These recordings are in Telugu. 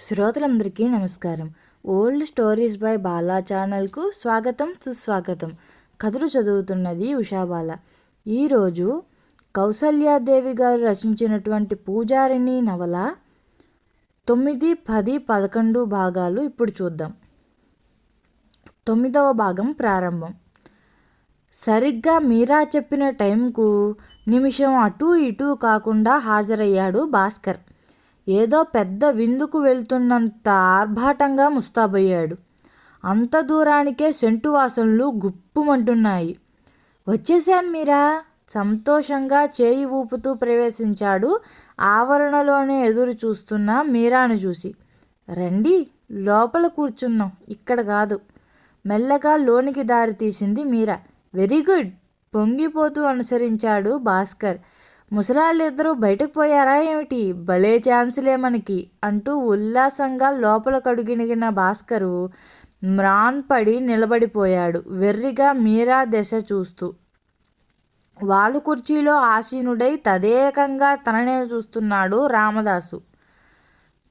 శ్రోతలందరికీ నమస్కారం. ఓల్డ్ స్టోరీస్ బై బాలా ఛానల్కు స్వాగతం, సుస్వాగతం. కథలు చదువుతున్నది ఉషాబాల. ఈరోజు కౌసల్యాదేవి గారు రచించినటువంటి పూజారిణి నవల 9, 10, 11 భాగాలు ఇప్పుడు చూద్దాం. 9వ భాగం ప్రారంభం. సరిగ్గా మీరా చెప్పిన టైంకు నిమిషం అటూ ఇటూ కాకుండా హాజరయ్యాడు భాస్కర్. ఏదో పెద్ద విందుకు వెళ్తున్నంత ఆర్భాటంగా ముస్తాబయ్యాడు. అంత దూరానికే సెంటు వాసనలు గుప్పుమంటున్నాయి. వచ్చేశాను మీరా, సంతోషంగా చేయి ఊపుతూ ప్రవేశించాడు ఆవరణలోనే ఎదురు చూస్తున్న మీరాను చూసి. రండి, లోపల కూర్చున్నాం, ఇక్కడ కాదు. మెల్లగా లోనికి దారి తీసింది మీరా. వెరీ గుడ్, పొంగిపోతూ అనుసరించాడు భాస్కర్. ముసలాళ్ళిద్దరూ బయటకు పోయారా ఏమిటి? భలే ఛాన్సులే మనకి అంటూ ఉల్లాసంగా లోపలకడుగిన భాస్కరు మ్రాన్పడి నిలబడిపోయాడు, వెర్రిగా మీరా దశ చూస్తూ. వాలు కుర్చీలో ఆసీనుడై తదేకంగా తననే చూస్తున్నాడు రామదాసు.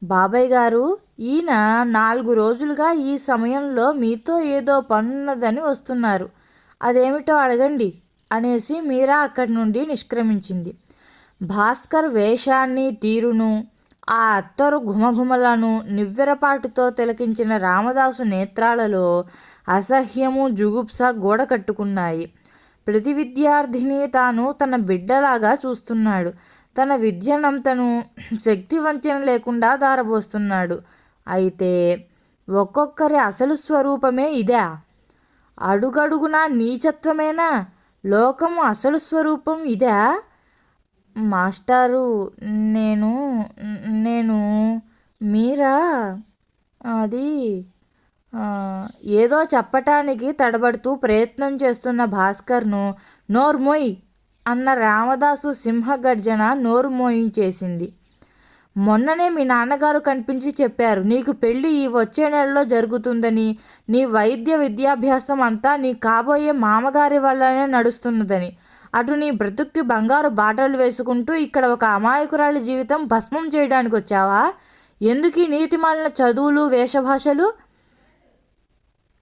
బాబాయ్ గారు, ఈయన 4 రోజులుగా ఈ సమయంలో మీతో ఏదో పనున్నదని వస్తున్నారు. అదేమిటో అడగండి అనేసి మీరా అక్కడి నుండి నిష్క్రమించింది. భాస్కర్ వేషాన్ని, తీరును, ఆ అత్తరు ఘుమఘుమలను నివ్వెరపాటుతో తిలకించిన రామదాసు నేత్రాలలో అసహ్యము, జుగుప్స గోడ కట్టుకున్నాయి. ప్రతి విద్యార్థిని తాను తన బిడ్డలాగా చూస్తున్నాడు. తన విద్యనంతను శక్తి వంచన లేకుండా దారబోస్తున్నాడు. అయితే ఒక్కొక్కరి అసలు స్వరూపమే ఇదా? అడుగడుగునా నీచత్వమేనా? లోకం అసలు స్వరూపం ఇదా? మాస్టారు, నేను మీరా అది ఏదో చెప్పటానికి తడబడుతూ ప్రయత్నం చేస్తున్న భాస్కర్ను నోర్మోయ్ అన్న రామదాసు సింహగర్జన నోరు మోయించేసింది. మొన్ననే మీ నాన్నగారు కనిపించి చెప్పారు, నీకు పెళ్ళి ఈ వచ్చే నెలలో జరుగుతుందని, నీ వైద్య విద్యాభ్యాసం అంతా నీ కాబోయే మామగారి వల్లనే నడుస్తున్నదని. అటు నీ బ్రతుక్కి బంగారు బాటలు వేసుకుంటూ ఇక్కడ ఒక అమాయకురాలి జీవితం భస్మం చేయడానికి వచ్చావా? ఎందుకు ఈ నీతిమాలిన చదువులు, వేషభాషలు?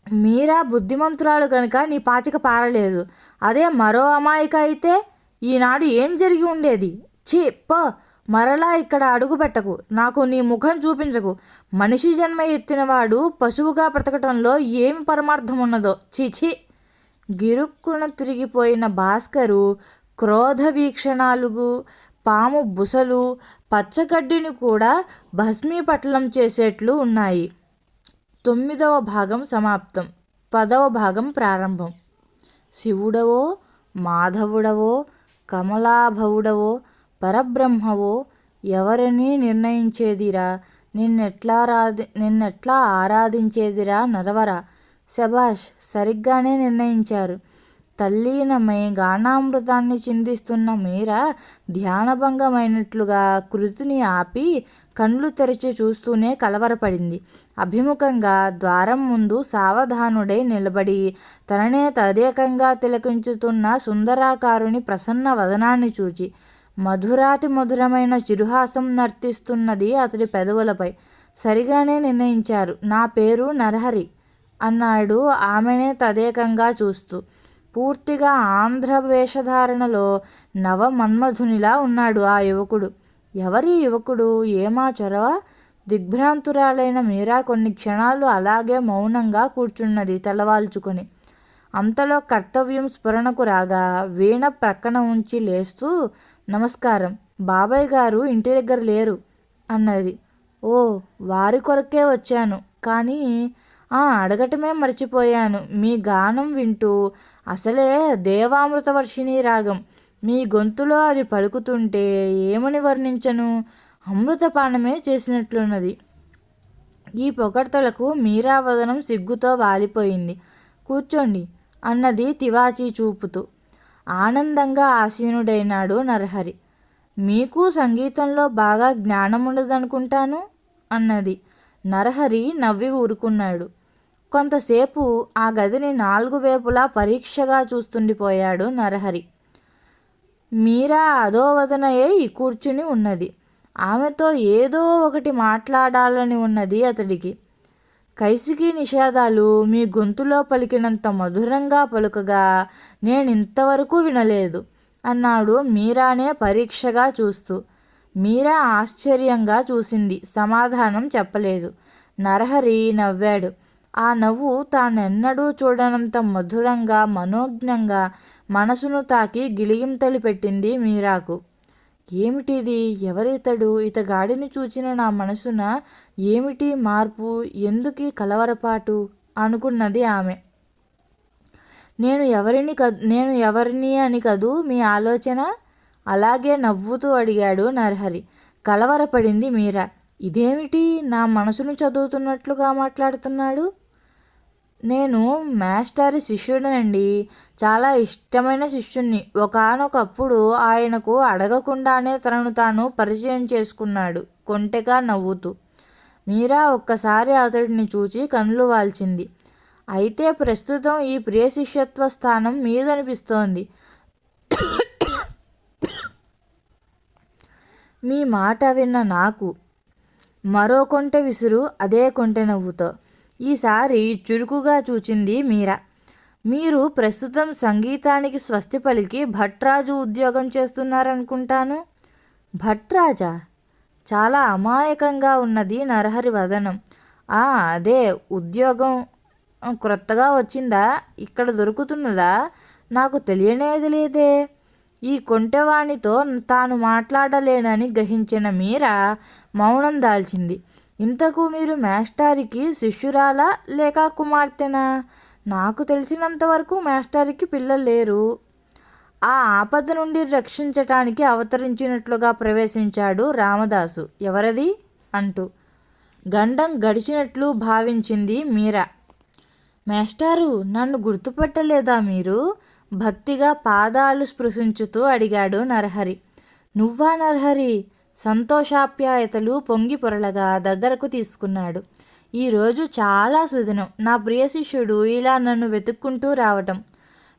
మీరా బుద్ధిమంతురాలు కనుక నీ పాచిక పారలేదు. అదే మరో అమాయక అయితే ఈనాడు ఏం జరిగి ఉండేది? ఛీ పో, మరలా ఇక్కడ అడుగు పెట్టకు, నాకు నీ ముఖం చూపించకు. మనిషి జన్మ ఎత్తినవాడు పశువుగా బ్రతకటంలో ఏమి పరమార్థం ఉన్నదో, చీచి. గిరుక్కున తిరిగిపోయిన భాస్కరు క్రోధ వీక్షణాలుగు, పాము బుసలు, పచ్చగడ్డిని కూడా భస్మీపట్లం చేసేట్లు ఉన్నాయి. 9వ భాగం సమాప్తం. 10వ భాగం ప్రారంభం. శివుడవో, మాధవుడవో, కమలాభవుడవో, పరబ్రహ్మవో ఎవరిని నిర్ణయించేదిరా? నిన్నెట్లా ఆరాధించేదిరా నరవరా? శబాష్, సరిగ్గానే నిర్ణయించారు. తల్లీనమై గానామృతాన్ని చిందిస్తున్న మీరా ధ్యానభంగమైనట్లుగా కృతిని ఆపి కళ్ళు తెరిచి చూస్తూనే కలవరపడింది. అభిముఖంగా ద్వారం ముందు సావధానుడై నిలబడి తననే తదేకంగా తిలకించుతున్న సుందరాకారుని ప్రసన్న వదనాన్ని చూచి మధురాతి మధురమైన చిరుహాసం నర్తిస్తున్నది అతడి పెదవులపై. సరిగానే నిర్ణయించారు, నా పేరు నరహరి అన్నాడు ఆమెనే తదేకంగా చూస్తూ. పూర్తిగా ఆంధ్ర వేషధారణలో నవ మన్మధునిలా ఉన్నాడు ఆ యువకుడు. ఎవరి యువకుడు? ఏమా చొరవ? దిగ్భ్రాంతురాలైన మీరా కొన్ని క్షణాలు అలాగే మౌనంగా కూర్చున్నది తలవాల్చుకొని. అంతలో కర్తవ్యం స్ఫురణకు రాగా వీణ ప్రక్కన ఉంచి లేస్తూ, నమస్కారం, బాబాయ్ గారు ఇంటి దగ్గర లేరు అన్నది. ఓ, వారి కొరకే వచ్చాను, కానీ అడగటమే మర్చిపోయాను. మీ గానం వింటూ, అసలే దేవామృతవర్షిణి రాగం, మీ గొంతులో అది పలుకుతుంటే ఏమని వర్ణించను? అమృతపానమే చేసినట్లున్నది. ఈ పొగడ్తలకు మీరావదనం సిగ్గుతో వాలిపోయింది. కూర్చోండి అన్నది తివాచీ చూపుతూ. ఆనందంగా ఆసీనుడైనాడు నరహరి. మీకు సంగీతంలో బాగా జ్ఞానముండదనుకుంటాను అన్నది. నరహరి నవ్వి ఊరుకున్నాడు. కొంతసేపు ఆ గదిని 4 వైపులా పరీక్షగా చూస్తుండిపోయాడు నరహరి. మీరా అధోవదనయ్యి కూర్చుని ఉన్నది. ఆమెతో ఏదో ఒకటి మాట్లాడాలని ఉన్నది అతడికి. కైసికి నిషేధాలు మీ గొంతులో పలికినంత మధురంగా పలుకగా నేనింతవరకు వినలేదు అన్నాడు మీరానే పరీక్షగా చూస్తూ. మీరా ఆశ్చర్యంగా చూసింది, సమాధానం చెప్పలేదు. నరహరి నవ్వాడు. ఆ నవ్వు తానెన్నడూ చూడనంత మధురంగా, మనోజ్ఞంగా మనసును తాకి గిలిగింతలు పెట్టింది మీరాకు. ఏమిటిది? ఎవరితడు? ఇతగాడిని చూచిన నా మనసున ఏమిటి మార్పు? ఎందుకీ కలవరపాటు? అనుకున్నది ఆమె. నేను ఎవరిని అని కదూ మీ ఆలోచన? అలాగే నవ్వుతూ అడిగాడు నరహరి. కలవరపడింది మీరా. ఇదేమిటి నా మనసును చదువుతున్నట్లుగా మాట్లాడుతున్నాడు? నేను మాస్టారి శిష్యుడనండి, చాలా ఇష్టమైన శిష్యుణ్ణి. ఒకానొకప్పుడు ఆయనకు అడగకుండానే తనను తాను పరిచయం చేసుకున్నాడు కొంటెగా నవ్వుతూ. మీరా ఒక్కసారి అతడిని చూచి కన్నులు వాల్చింది. అయితే ప్రస్తుతం ఈ ప్రియ శిష్యత్వ స్థానం మీదనిపిస్తోంది. మీ మాట విన్న నాకు మరో కొంటె విసురు అదే కొంటె నవ్వుతో. ఈసారి చురుకుగా చూచింది మీరా. మీరు ప్రస్తుతం సంగీతానికి స్వస్తి పలికి భట్రాజు ఉద్యోగం చేస్తున్నారనుకుంటాను. భట్రాజా? చాలా అమాయకంగా ఉన్నది నరహరి వదనం. అదే ఉద్యోగం. క్రొత్తగా వచ్చిందా? ఇక్కడ దొరుకుతున్నదా? నాకు తెలియనేది లేదే. ఈ కొంటెవాణితో తాను మాట్లాడలేనని గ్రహించిన మీరా మౌనం దాల్చింది. ఇంతకు మీరు మాస్టారికి శిష్యురాలా లేక కుమార్తెనా? నాకు తెలిసినంతవరకు మాస్టారికి పిల్లలు లేరు. ఆ ఆపద నుండి రక్షించటానికి అవతరించినట్లుగా ప్రవేశించాడు రామదాసు. ఎవరది అంటూ గండం గడిచినట్లు భావించింది మీరా. మాస్టారు, నన్ను గుర్తుపట్టలేదా మీరు? భక్తిగా పాదాలు స్పృశించుతూ అడిగాడు నరహరి. నువ్వా నరహరి? సంతోషాప్యాయతలు పొంగి పొరలగా దగ్గరకు తీసుకున్నాడు. ఈరోజు చాలా సుదినం. నా ప్రియ శిష్యుడు ఇలా నన్ను వెతుక్కుంటూ రావటం.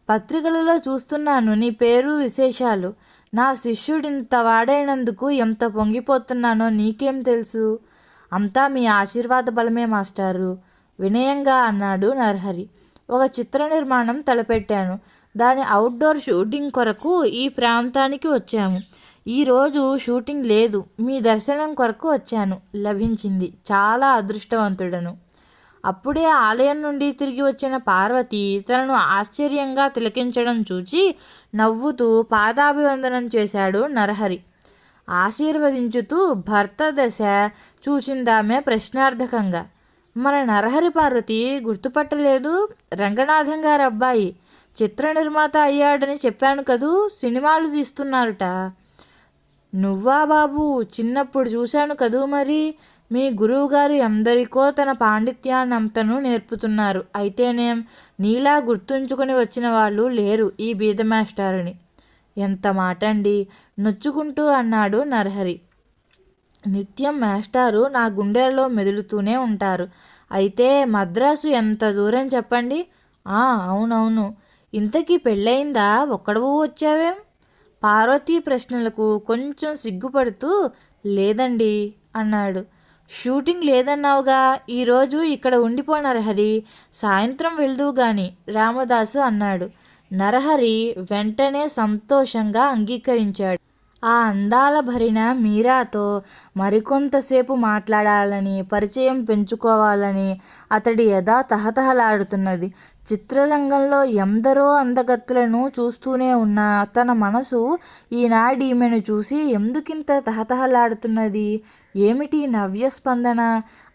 పత్రికలలో చూస్తున్నాను నీ పేరు విశేషాలు. నా శిష్యుడింత వాడైనందుకు ఎంత పొంగిపోతున్నానో నీకేం తెలుసు? అంతా మీ ఆశీర్వాద బలమే మాస్టారు, వినయంగా అన్నాడు నరహరి. ఒక చిత్ర నిర్మాణం తలపెట్టాను. దాని అవుట్డోర్ షూటింగ్ కొరకు ఈ ప్రాంతానికి వచ్చాము. ఈరోజు షూటింగ్ లేదు. మీ దర్శనం కొరకు వచ్చాను. లభించింది. చాలా అదృష్టవంతుడను. అప్పుడే ఆలయం నుండి తిరిగి వచ్చిన పార్వతి తనను ఆశ్చర్యంగా తిలకించడం చూచి నవ్వుతూ పాదాభివందనం చేశాడు నరహరి. ఆశీర్వదించుతూ భర్త దశ చూచిందామె ప్రశ్నార్థకంగా. మన నరహరి పార్వతి గుర్తుపట్టలేదు? రంగనాథం గారి అబ్బాయి. చిత్ర నిర్మాత అయ్యాడని చెప్పాను కదూ, సినిమాలు తీస్తున్నారుట. నువ్వా బాబు? చిన్నప్పుడు చూశాను కదూ. మరి మీ గురువుగారు ఎందరికో తన పాండిత్యాన్నంతను నేర్పుతున్నారు. అయితేనేం నీలా గుర్తుంచుకొని వచ్చిన వాళ్ళు లేరు ఈ బీద మాస్టారుని. ఎంత మాట అండి, నొచ్చుకుంటూ అన్నాడు నరహరి. నిత్యం మాస్టారు నా గుండెల్లో మెదులుతూనే ఉంటారు. అయితే మద్రాసు ఎంత దూరం చెప్పండి? అవునవును. ఇంతకీ పెళ్ళయిందా? ఒక్కడవు వచ్చావేం? పార్వతీ ప్రశ్నలకు కొంచెం సిగ్గుపడుతూ లేదండి అన్నాడు. షూటింగ్ లేదన్నావుగా, ఈరోజు ఇక్కడ ఉండిపో నరహరి, సాయంత్రం వెళ్దువు గాని రామదాసు అన్నాడు. నరహరి వెంటనే సంతోషంగా అంగీకరించాడు. ఆ అందాల భరిన మీరాతో మరికొంతసేపు మాట్లాడాలని, పరిచయం పెంచుకోవాలని అతడి ఎద తహతహలాడుతున్నది. చిత్రరంగంలో ఎందరో అందగత్తులను చూస్తూనే ఉన్న తన మనసు ఈనాడు ఈమెను చూసి ఎందుకింత తహతహలాడుతున్నది? ఏమిటి నవ్యస్పందన?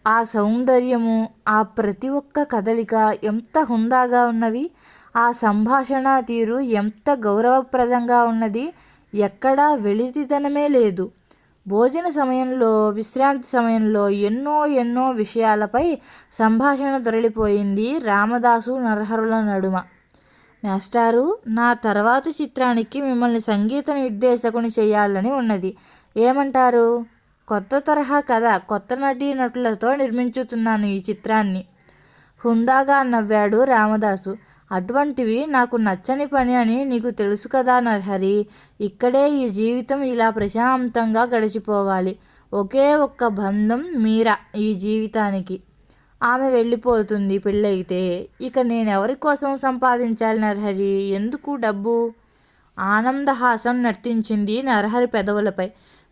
ఆ సౌందర్యము, ఆ ప్రతి ఒక్క కదలిక ఎంత హుందాగా ఉన్నవి! ఆ సంభాషణ తీరు ఎంత గౌరవప్రదంగా ఉన్నది! ఎక్కడా వెలితితనమే లేదు. భోజన సమయంలో, విశ్రాంతి సమయంలో ఎన్నో విషయాలపై సంభాషణ దొరలిపోయింది రామదాసు నరహరుల నడుమ. మాస్టారు, నా తర్వాతి చిత్రానికి మిమ్మల్ని సంగీత నిర్దేశకుని చేయాలని ఉన్నది. ఏమంటారు? కొత్త తరహా కథ, కొత్త నటీనటులతో నిర్మించుతున్నాను ఈ చిత్రాన్ని. హుందాగా నవ్వాడు రామదాసు. అటువంటివి నాకు నచ్చని పని అని నీకు తెలుసు కదా నరహరి. ఇక్కడే ఈ జీవితం ఇలా ప్రశాంతంగా గడిచిపోవాలి. ఒకే ఒక్క బంధం మీరా ఈ జీవితానికి. ఆమె వెళ్ళిపోతుంది పెళ్ళైతే. ఇక నేనెవరి కోసం సంపాదించాలి నరహరి? ఎందుకు డబ్బు? ఆనందహాసం నర్తించింది నరహరి పెదవులపై.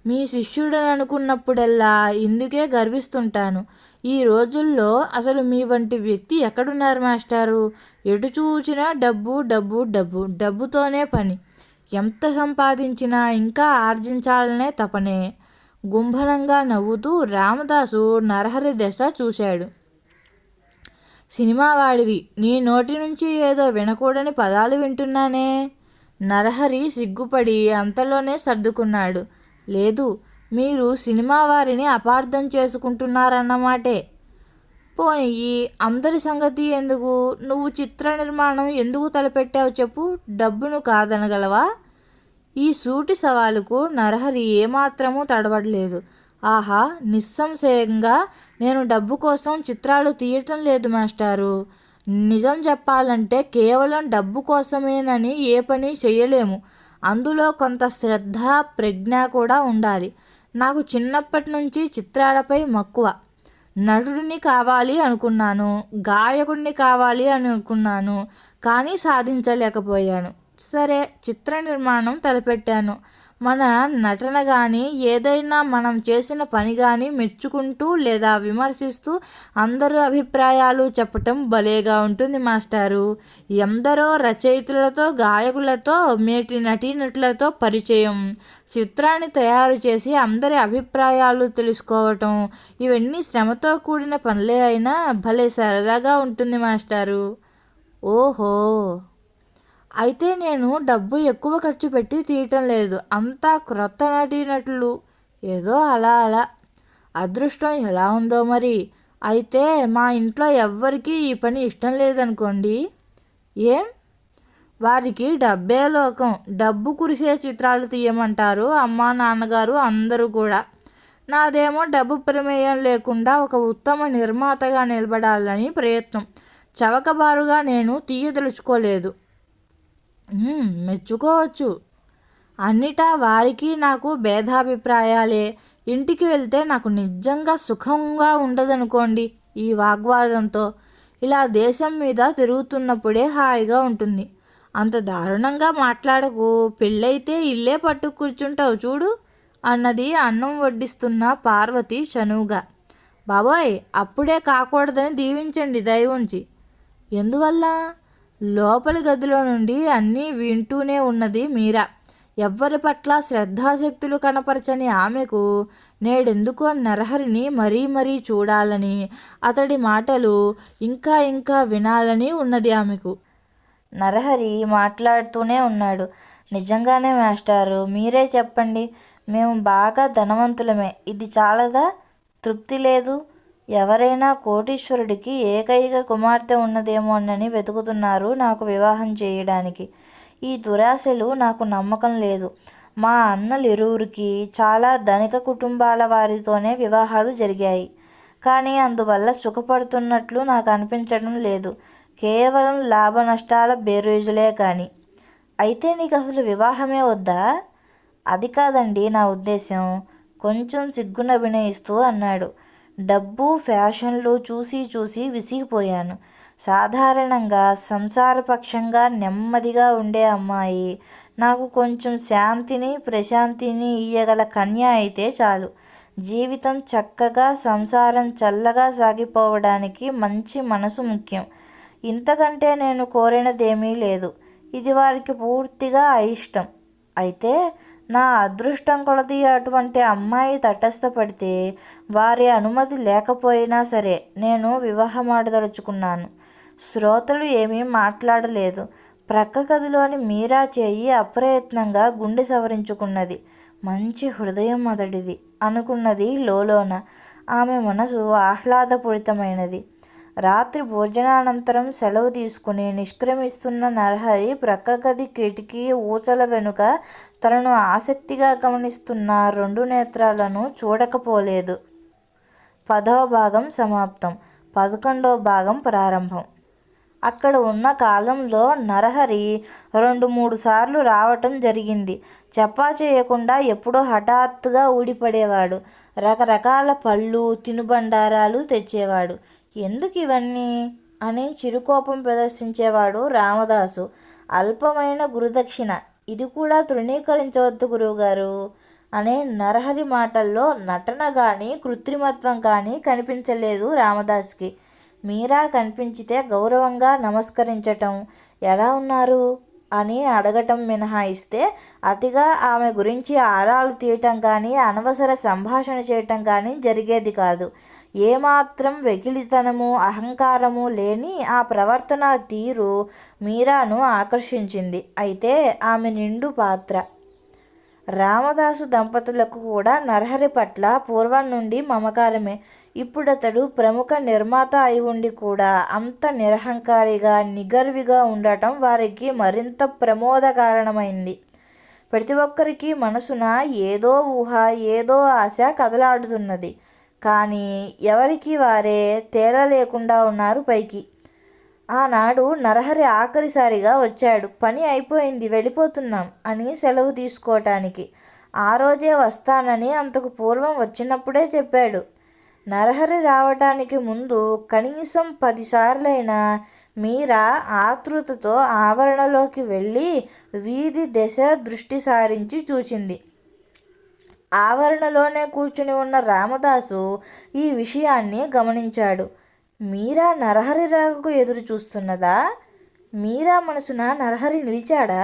మీ శిష్యుడననుకున్నప్పుడల్లా ఇందుకే గర్విస్తుంటాను. ఈ రోజుల్లో అసలు మీ వంటి వ్యక్తి ఎక్కడున్నారు మాస్టారు? ఎటు చూచినా డబ్బు డబ్బు డబ్బు, డబ్బుతోనే పని. ఎంత సంపాదించినా ఇంకా ఆర్జించాలనే తపనే. గుంభనంగా నవ్వుతూ రామదాసు నరహరి దశ చూశాడు. సినిమా వాడివి, నీ నోటి నుంచి ఏదో వినకూడని పదాలు వింటున్నానే. నరహరి సిగ్గుపడి అంతలోనే సర్దుకున్నాడు. లేదు, మీరు సినిమా వారిని అపార్థం చేసుకుంటున్నారన్నమాటే. పోనీ అందరి సంగతి ఎందుకు? నువ్వు చిత్ర నిర్మాణం ఎందుకు తలపెట్టావు చెప్పు? డబ్బును కాదనగలవా? ఈ సూటి సవాలుకు నరహరి ఏమాత్రమూ తడబడలేదు. ఆహా, నిస్సంశయంగా నేను డబ్బు కోసం చిత్రాలు తీయటం లేదు మాస్టారు. నిజం చెప్పాలంటే కేవలం డబ్బు కోసమేనని ఏ పని చేయలేము. అందులో కొంత శ్రద్ధ, ప్రజ్ఞ కూడా ఉండాలి. నాకు చిన్నప్పటి నుంచి చిత్రాలపై మక్కువ. నటుడిని కావాలి అనుకున్నాను, గాయకుడిని కావాలి అని అనుకున్నాను, కానీ సాధించలేకపోయాను. సరే, చిత్ర నిర్మాణం తలపెట్టాను. మన నటన కానీ ఏదైనా మనం చేసిన పని కానీ మెచ్చుకుంటూ లేదా విమర్శిస్తూ అందరూ అభిప్రాయాలు చెప్పటం భలేగా ఉంటుంది మాస్టారు. ఎందరో రచయితులతో, గాయకులతో, మేటి నటీనటులతో పరిచయం. చిత్రాన్ని తయారు చేసి అందరి అభిప్రాయాలు తెలుసుకోవటం, ఇవన్నీ శ్రమతో కూడిన పనులే అయినా భలే సరదాగా ఉంటుంది మాస్టారు. ఓహో, అయితే నేను డబ్బు ఎక్కువ ఖర్చు పెట్టి తీయటం లేదు. అంతా క్రొత్త నటీనటులు. ఏదో అలా అలా. అదృష్టం ఎలా ఉందో మరి. అయితే మా ఇంట్లో ఎవ్వరికీ ఈ పని ఇష్టం లేదనుకోండి. ఏం? వారికి డబ్బే లోకం. డబ్బు కురిసే చిత్రాలు తీయమంటారు అమ్మా నాన్నగారు అందరూ కూడా. నాదేమో డబ్బు ప్రమేయం లేకుండా ఒక ఉత్తమ నిర్మాతగా నిలబడాలని ప్రయత్నం. చవకబారుగా నేను తీయదలుచుకోలేదు. మెచ్చుకోవచ్చు. అన్నిటా వారికి నాకు భేదాభిప్రాయాలే. ఇంటికి వెళ్తే నాకు నిజంగా సుఖంగా ఉండదనుకోండి ఈ వాగ్వాదంతో. ఇలా దేశం మీద తిరుగుతున్నప్పుడే హాయిగా ఉంటుంది. అంత దారుణంగా మాట్లాడకు. పెళ్ళైతే ఇల్లే పట్టు కూర్చుంటావు చూడు అన్నది అన్నం వడ్డిస్తున్న పార్వతి చనువుగా. బాబోయ్, అప్పుడే కాకూడదని దీవించండి దయవుంచి. ఎందువల్ల? లోపలి గదిలో నుండి అన్నీ వింటూనే ఉన్నది మీరా. ఎవ్వరి పట్ల శ్రద్ధాశక్తులు కనపరచని ఆమెకు నేడెందుకో నరహరిని మరీ మరీ చూడాలని, అతడి మాటలు ఇంకా ఇంకా వినాలని ఉన్నది ఆమెకు. నరహరి మాట్లాడుతూనే ఉన్నాడు. నిజంగానే మాస్టారు, మీరే చెప్పండి. మేము బాగా ధనవంతులమే, ఇది చాలదా? తృప్తి లేదు. ఎవరైనా కోటీశ్వరుడికి ఏకైక కుమార్తె ఉన్నదేమోనని వెతుకుతున్నారు నాకు వివాహం చేయడానికి. ఈ దురాశలు నాకు నమ్మకం లేదు. మా అన్నలిరువురికి చాలా ధనిక కుటుంబాల వారితోనే వివాహాలు జరిగాయి. కానీ అందువల్ల సుఖపడుతున్నట్లు నాకు అనిపించడం లేదు. కేవలం లాభ నష్టాల బేరీజులే కానీ. అయితే నీకు అసలు వివాహమే వద్దా? అది కాదండి నా ఉద్దేశం, కొంచెం సిగ్గును అభినయిస్తూ అన్నాడు. డబ్బు, ఫ్యాషన్లు చూసి చూసి విసిగిపోయాను. సాధారణంగా సంసారపక్షంగా నెమ్మదిగా ఉండే అమ్మాయి, నాకు కొంచెం శాంతిని, ప్రశాంతిని ఇయ్యగల కన్య అయితే చాలు. జీవితం చక్కగా, సంసారం చల్లగా సాగిపోవడానికి మంచి మనసు ముఖ్యం. ఇంతకంటే నేను కోరినదేమీ లేదు. ఇది వారికి పూర్తిగా అయిష్టం. అయితే నా అదృష్టం కొలది అటువంటి అమ్మాయి తటస్థపడితే వారి అనుమతి లేకపోయినా సరే నేను వివాహమాడదలుచుకున్నాను. శ్రోతలు ఏమీ మాట్లాడలేదు. ప్రక్క గదిలోని మీరా చేయి అప్రయత్నంగా గుండె సవరించుకున్నది. మంచి హృదయం అతడిది అనుకున్నది లోలోన. ఆమె మనసు ఆహ్లాదపూరితమైనది. రాత్రి భోజనానంతరం సెలవు తీసుకుని నిష్క్రమిస్తున్న నరహరి ప్రక్క గది కిటికీ ఊచల వెనుక తనను ఆసక్తిగా గమనిస్తున్న 2 నేత్రాలను చూడకపోలేదు. 10వ భాగం సమాప్తం. 11వ భాగం ప్రారంభం. అక్కడ ఉన్న కాలంలో నరహరి 2-3 సార్లు రావటం జరిగింది. చెప్పా చేయకుండా ఎప్పుడో హఠాత్తుగా ఊడిపడేవాడు. రకరకాల పళ్ళు తినుబండారాలు తెచ్చేవాడు. ఎందుకు ఇవన్నీ అని చిరుకోపం ప్రదర్శించేవాడు రామదాసు. అల్పమైన గురుదక్షిణ, ఇది కూడా తృణీకరించవద్దు గురువుగారు అనే నరహరి మాటల్లో నటన కానీ కృత్రిమత్వం కానీ కనిపించలేదు రామదాస్కి. మీరా కనిపించితే గౌరవంగా నమస్కరించటం, ఎలా ఉన్నారు అని అడగటం మినహాయిస్తే అతిగా ఆమె గురించి ఆరాలు తీయటం కానీ అనవసర సంభాషణ చేయటం కానీ జరిగేది కాదు. ఏమాత్రం వెకిలితనము అహంకారము లేని ఆ ప్రవర్తన తీరు మీరాను ఆకర్షించింది. అయితే ఆమె నిండు పాత్ర. రామదాసు దంపతులకు కూడా నరహరి పట్ల పూర్వం నుండి మమకారమే. ఇప్పుడతడు ప్రముఖ నిర్మాత అయి ఉండి కూడా అంత నిరహంకారిగా నిగర్విగా ఉండటం వారికి మరింత ప్రమోదకారణమైంది. ప్రతి ఒక్కరికి మనసున ఏదో ఊహ ఏదో ఆశ కదలాడుతున్నది. కానీ ఎవరికి వారే తేడా లేకుండా ఉన్నారు పైకి. ఆనాడు నరహరి ఆఖరిసారిగా వచ్చాడు. పని అయిపోయింది, వెళ్ళిపోతున్నాం అని సెలవు తీసుకోవటానికి. ఆ రోజే వస్తానని అంతకు పూర్వం వచ్చినప్పుడే చెప్పాడు. నరహరి రావటానికి ముందు కనీసం 10 సార్లైనా మీరా ఆతృతతో ఆవరణలోకి వెళ్ళి వీధి దశ దృష్టి సారించి చూచింది. ఆవరణలోనే కూర్చుని ఉన్న రామదాసు ఈ విషయాన్ని గమనించాడు. మీరా నరహరి రాకకు ఎదురు చూస్తున్నదా? మీరా మనసున నరహరి నిలిచాడా?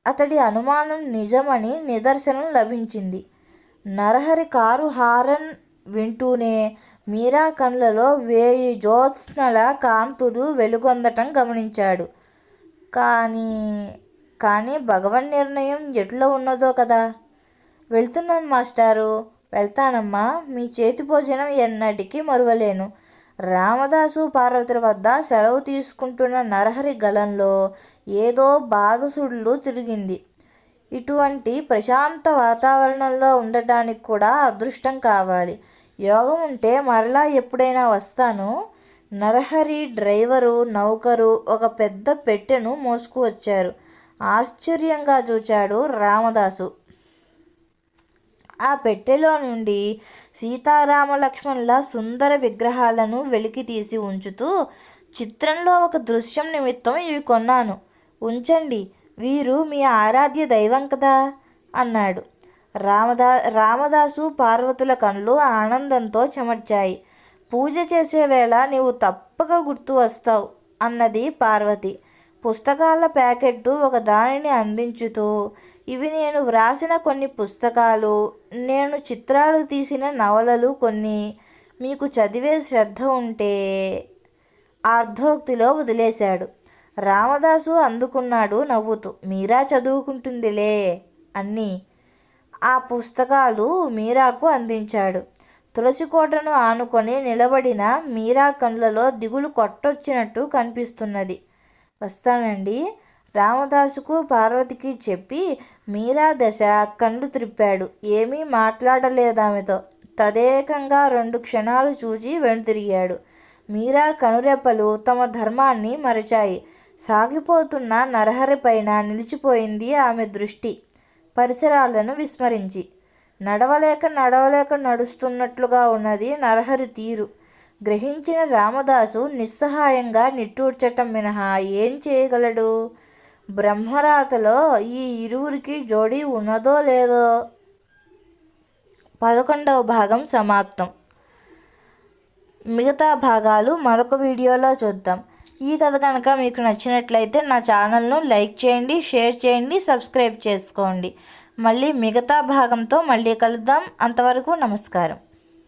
అతడి అనుమానం నిజమని నిదర్శనం లభించింది. నరహరి కారు హారన్ వింటూనే మీరా కళ్ళలో 1000 జ్యోత్స్నల కాంతులు వెలుగొందటం గమనించాడు. కానీ భగవన్ నిర్ణయం ఎట్లా ఉన్నదో కదా. వెళ్తున్నాను మాస్టారు. వెళ్తానమ్మా, మీ చేతి భోజనం ఎన్నటికీ మరువలేను. రామదాసు పార్వతుల వద్ద సెలవు తీసుకుంటున్న నరహరి గళంలో ఏదో బాధసుడులు తిరిగింది. ఇటువంటి ప్రశాంత వాతావరణంలో ఉండటానికి కూడా అదృష్టం కావాలి. యోగం ఉంటే మరలా ఎప్పుడైనా వస్తాను. నరహరి డ్రైవరు నౌకరు ఒక పెద్ద పెట్టెను మోసుకు వచ్చారు. ఆశ్చర్యంగా చూచాడు రామదాసు. ఆ పెట్టెలో నుండి సీతారామ లక్ష్మణుల సుందర విగ్రహాలను వెలికి తీసి ఉంచుతూ, చిత్రంలో ఒక దృశ్యం నిమిత్తం ఇవి కొన్నాను, ఉంచండి, వీరు మీ ఆరాధ్య దైవం కదా అన్నాడు. రామదాసు పార్వతుల కళ్ళు ఆనందంతో చెమర్చాయి. పూజ చేసే వేళ నీవు తప్పక గుర్తు వస్తావు అన్నది పార్వతి. పుస్తకాల ప్యాకెట్టు ఒక దానిని అందించుతూ, ఇవి నేను వ్రాసిన కొన్ని పుస్తకాలు, నేను చిత్రాలు తీసిన నవలలు కొన్ని, మీకు చదివే శ్రద్ధ ఉంటే అర్ధోక్తిలో వదిలేశాడు. రామదాసు అందుకున్నాడు నవ్వుతూ. మీరా చదువుకుంటుందిలే అన్నీ. ఆ పుస్తకాలు మీరాకు అందించాడు. తులసికోటను ఆనుకొని నిలబడిన మీరా కళ్ళలో దిగులు కొట్టొచ్చినట్టు కనిపిస్తున్నది. వస్తానండి రామదాసుకు పార్వతికి చెప్పి మీరా దశ కళ్ళు త్రిప్పాడు. ఏమీ మాట్లాడలేదామెతో. తదేకంగా 2 క్షణాలు చూచి వెనుతిరిగాడు. మీరా కనురెప్పలు తమ ధర్మాన్ని మరచాయి. సాగిపోతున్న నరహరి పైన నిలిచిపోయింది ఆమె దృష్టి, పరిసరాలను విస్మరించి. నడవలేక నడుస్తున్నట్లుగా ఉన్నది నరహరి తీరు. గ్రహించిన రామదాసు నిస్సహాయంగా నిట్టూర్చటం మినహా ఏం చేయగలడు? బ్రహ్మరాతలో ఈ ఇరువురికి జోడీ ఉన్నదో లేదో. 11వ భాగం సమాప్తం. మిగతా భాగాలు మరొక వీడియోలో చూద్దాం. ఈ కథ కనుక మీకు నచ్చినట్లయితే నా ఛానల్ను లైక్ చేయండి, షేర్ చేయండి, సబ్స్క్రైబ్ చేసుకోండి. మళ్ళీ మిగతా భాగంతో మళ్ళీ కలుద్దాం. అంతవరకు నమస్కారం.